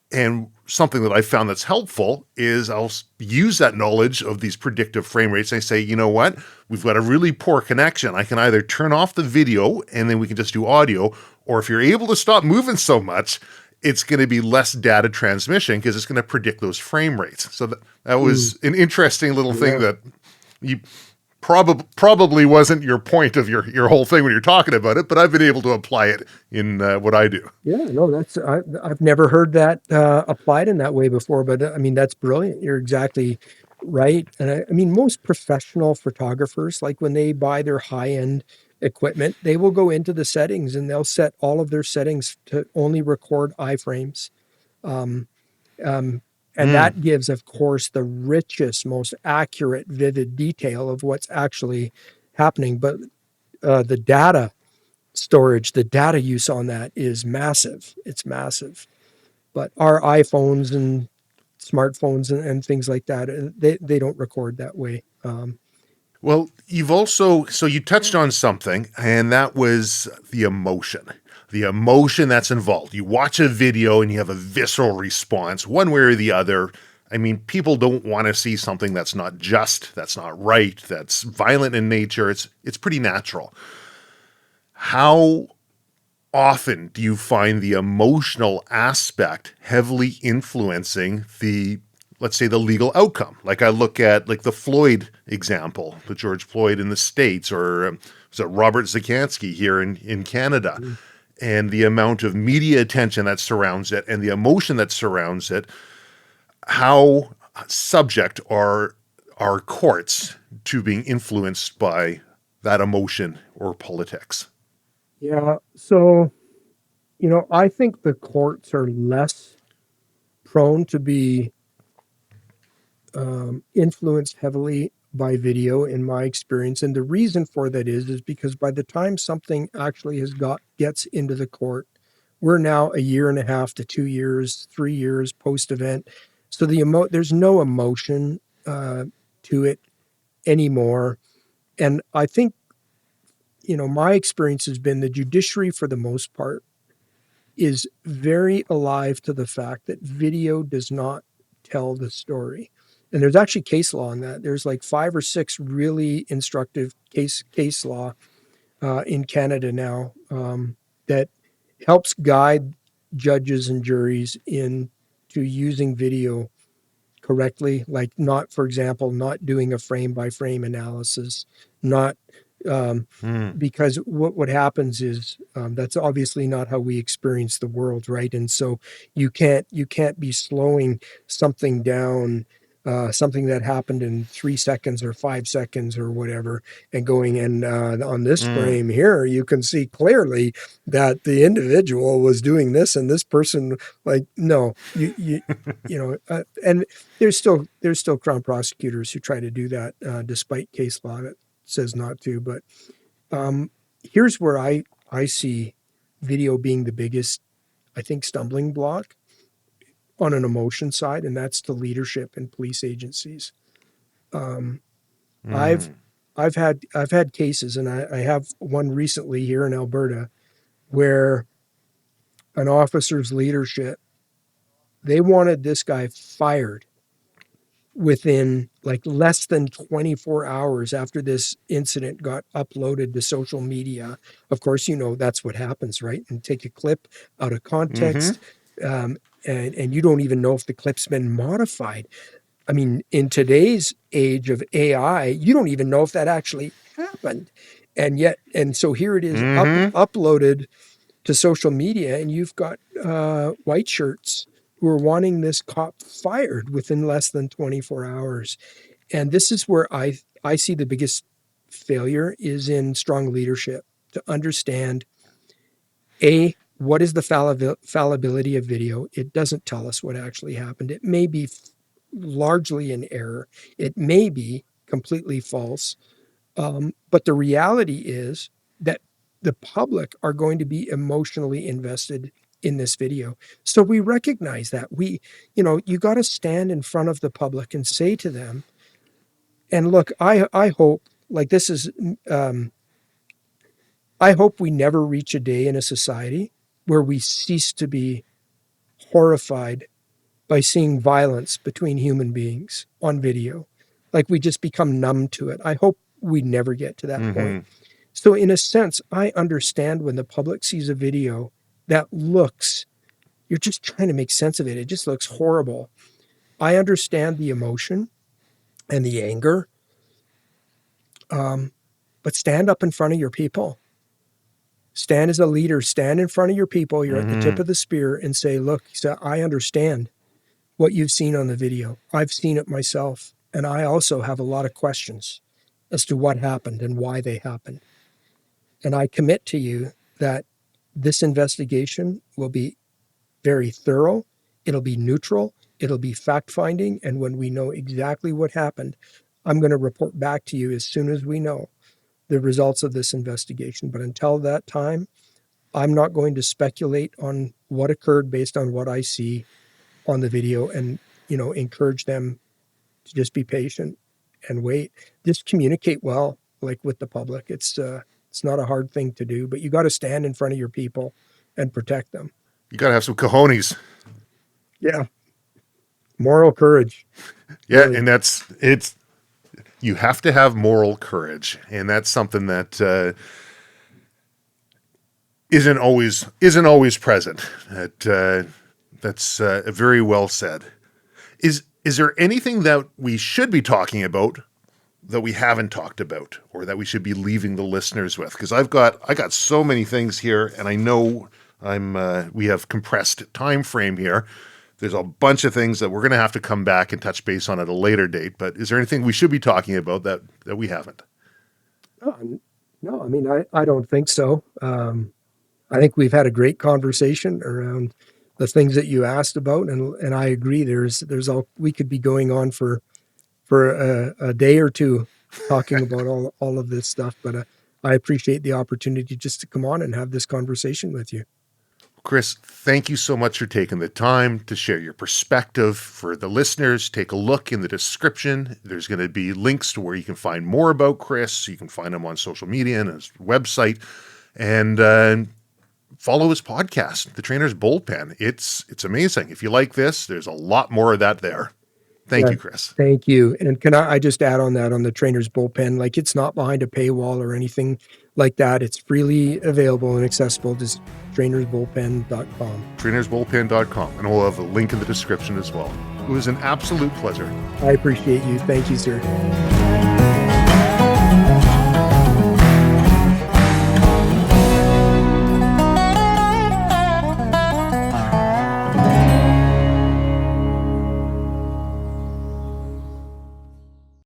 And something that I found that's helpful is I'll use that knowledge of these predictive frame rates. I say, you know what? We've got a really poor connection. I can either turn off the video and then we can just do audio, or if you're able to stop moving so much, it's going to be less data transmission because it's going to predict those frame rates. So that was an interesting little thing Yeah. that you probably wasn't your point of your whole thing when you're talking about it, but I've been able to apply it in what I do. Yeah, no, I've never heard that applied in that way before, but I mean, that's brilliant. You're exactly right. And I mean, most professional photographers, like when they buy their high-end equipment, they will go into the settings and they'll set all of their settings to only record iframes. Um, and Mm. that gives, of course, the richest, most accurate, vivid detail of what's actually happening. But the data storage, the data use on that is massive. It's massive. But our iPhones and smartphones and things like that, they don't record that way. Well, so you touched on something, and that was the emotion. The emotion that's involved. You watch a video and you have a visceral response, one way or the other. I mean, people don't want to see something that's not just, that's not right, that's violent in nature. It's pretty natural. How often do you find the emotional aspect heavily influencing the, let's say, the legal outcome? Like I look at like the Floyd example, the George Floyd in the States, or was it Robert Zakansky here in Canada, and the amount of media attention that surrounds it and the emotion that surrounds it. How subject are our courts to being influenced by that emotion or politics? Yeah. So, I think the courts are less prone to be influenced heavily by video in my experience. And the reason for that is because by the time something actually gets into the court, we're now a year and a half to 2 years, 3 years post event. So there's no emotion to it anymore. And I think, my experience has been the judiciary, for the most part, is very alive to the fact that video does not tell the story. And there's actually case law on that. There's like 5 or 6 really instructive case law in Canada now, that helps guide judges and juries into using video correctly, like not, for example, not doing a frame by frame analysis, not because what happens is that's obviously not how we experience the world, right? And so you can't be slowing something down, something that happened in 3 seconds or 5 seconds or whatever, and going and on this frame here, you can see clearly that the individual was doing this and this person, like, no, and there's still Crown prosecutors who try to do that despite case law that says not to. But here's where I see video being the biggest, I think, stumbling block on an emotion side, and that's the leadership in police agencies. I've had cases, and I have one recently here in Alberta, where an officer's leadership, they wanted this guy fired within like less than 24 hours after this incident got uploaded to social media. Of course, that's what happens, right? And take a clip out of context, and you don't even know if the clip's been modified. I mean, in today's age of AI, you don't even know if that actually happened. And so here it is uploaded to social media, and you've got white shirts who are wanting this cop fired within less than 24 hours. And this is where I see the biggest failure is in strong leadership, to understand, what is the fallibility of video? It doesn't tell us what actually happened. It may be largely an error. It may be completely false. But the reality is that the public are going to be emotionally invested in this video. So we recognize that. You got to stand in front of the public and say to them, and look, I hope, like this is, I hope we never reach a day in a society where we cease to be horrified by seeing violence between human beings on video. Like we just become numb to it. I hope we never get to that point. So in a sense, I understand when the public sees a video that looks, you're just trying to make sense of it. It just looks horrible. I understand the emotion and the anger, but stand up in front of your people. Stand as a leader, stand in front of your people. You're at the tip of the spear and say, look, I understand what you've seen on the video. I've seen it myself. And I also have a lot of questions as to what happened and why they happened. And I commit to you that this investigation will be very thorough. It'll be neutral. It'll be fact-finding. And when we know exactly what happened, I'm going to report back to you as soon as we know the results of this investigation. But until that time, I'm not going to speculate on what occurred based on what I see on the video, and, encourage them to just be patient and wait. Just communicate well, like with the public. It's not a hard thing to do, but you got to stand in front of your people and protect them. You got to have some cojones. Yeah. Moral courage. Yeah. Really. And you have to have moral courage. And that's something that isn't always present. That's very well said. Is there anything that we should be talking about that we haven't talked about, or that we should be leaving the listeners with? Because I got so many things here, and I know we have compressed time frame here. There's a bunch of things that we're going to have to come back and touch base on at a later date. But is there anything we should be talking about that we haven't? No, I mean, I don't think so. I think we've had a great conversation around the things that you asked about, and I agree. We could be going on for a day or two talking about all of this stuff, but I appreciate the opportunity just to come on and have this conversation with you. Chris, thank you so much for taking the time to share your perspective. For the listeners, take a look in the description. There's going to be links to where you can find more about Chris. You can find him on social media and his website, and follow his podcast, The Trainer's Bullpen. It's amazing. If you like this, there's a lot more of that there. Thank you, Chris. Thank you. And can I just add on that, on the Trainer's Bullpen, like it's not behind a paywall or anything like that. It's freely available and accessible. Just trainersbullpen.com. Trainersbullpen.com. And we'll have a link in the description as well. It was an absolute pleasure. I appreciate you. Thank you, sir.